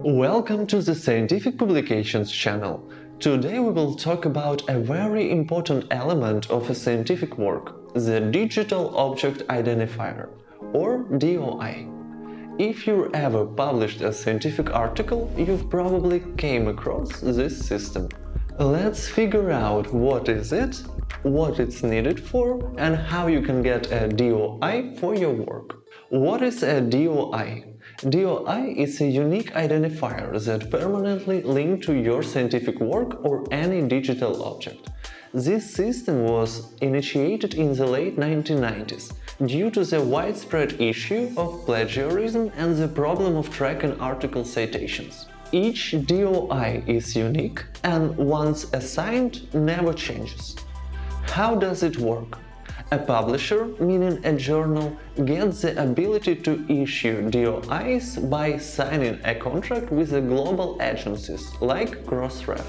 Welcome to the Scientific Publications channel. Today we will talk about a very important element of a scientific work, the Digital Object Identifier, or DOI. If you ever published a scientific article, you've probably came across this system. Let's figure out what is it, what it's needed for, and how you can get a DOI for your work. What is a DOI? DOI is a unique identifier that permanently links to your scientific work or any digital object. This system was initiated in the late 1990s due to the widespread issue of plagiarism and the problem of tracking article citations. Each DOI is unique and once assigned never changes. How does it work? A publisher, meaning a journal, gets the ability to issue DOIs by signing a contract with the global agencies like Crossref.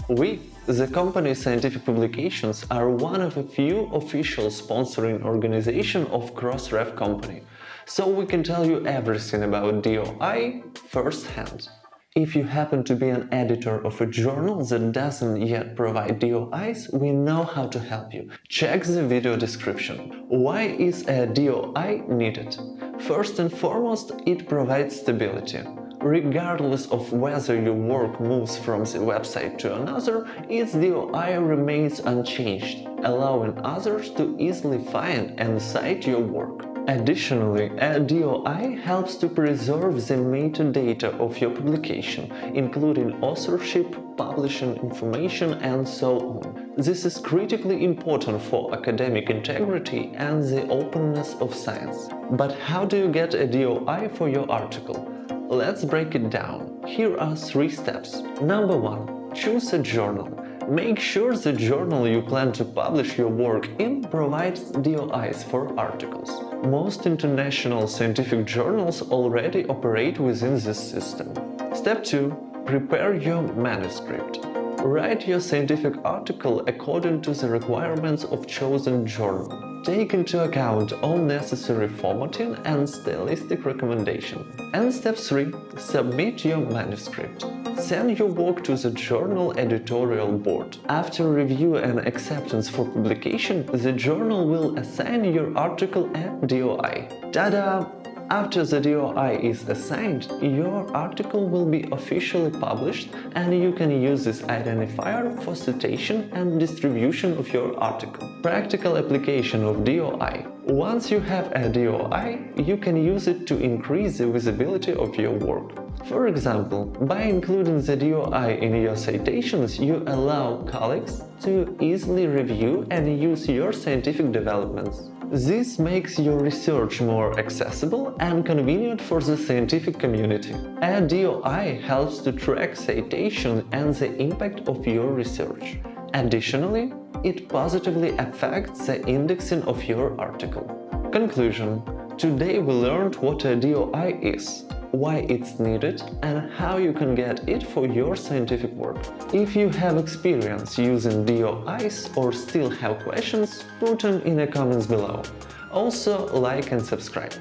We, the company Scientific Publications, are one of a few official sponsoring organizations of Crossref company, so we can tell you everything about DOI firsthand. If you happen to be an editor of a journal that doesn't yet provide DOIs, we know how to help you. Check the video description. Why is a DOI needed? First and foremost, it provides stability. Regardless of whether your work moves from the website to another, its DOI remains unchanged, allowing others to easily find and cite your work. Additionally, a DOI helps to preserve the metadata of your publication, including authorship, publishing information, and so on. This is critically important for academic integrity and the openness of science. But how do you get a DOI for your article? Let's break it down. Here are 3 steps. Number 1. Choose a journal. Make sure the journal you plan to publish your work in provides DOIs for articles. Most international scientific journals already operate within this system. Step 2. Prepare your manuscript. Write your scientific article according to the requirements of chosen journal. Take into account all necessary formatting and stylistic recommendations. And step 3. Submit your manuscript. Send your work to the journal editorial board. After review and acceptance for publication, the journal will assign your article a DOI. Ta-da! After the DOI is assigned, your article will be officially published and you can use this identifier for citation and distribution of your article. Practical application of DOI. Once you have a DOI, you can use it to increase the visibility of your work. For example, by including the DOI in your citations, you allow colleagues to easily review and use your scientific developments. This makes your research more accessible and convenient for the scientific community. A DOI helps to track citation and the impact of your research. Additionally, it positively affects the indexing of your article. Conclusion. Today we learned what a DOI is, why it's needed, and how you can get it for your scientific work. If you have experience using DOIs or still have questions, put them in the comments below. Also, like and subscribe.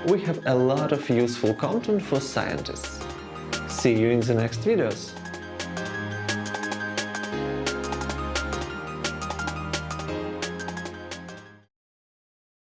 We have a lot of useful content for scientists. See you in the next videos!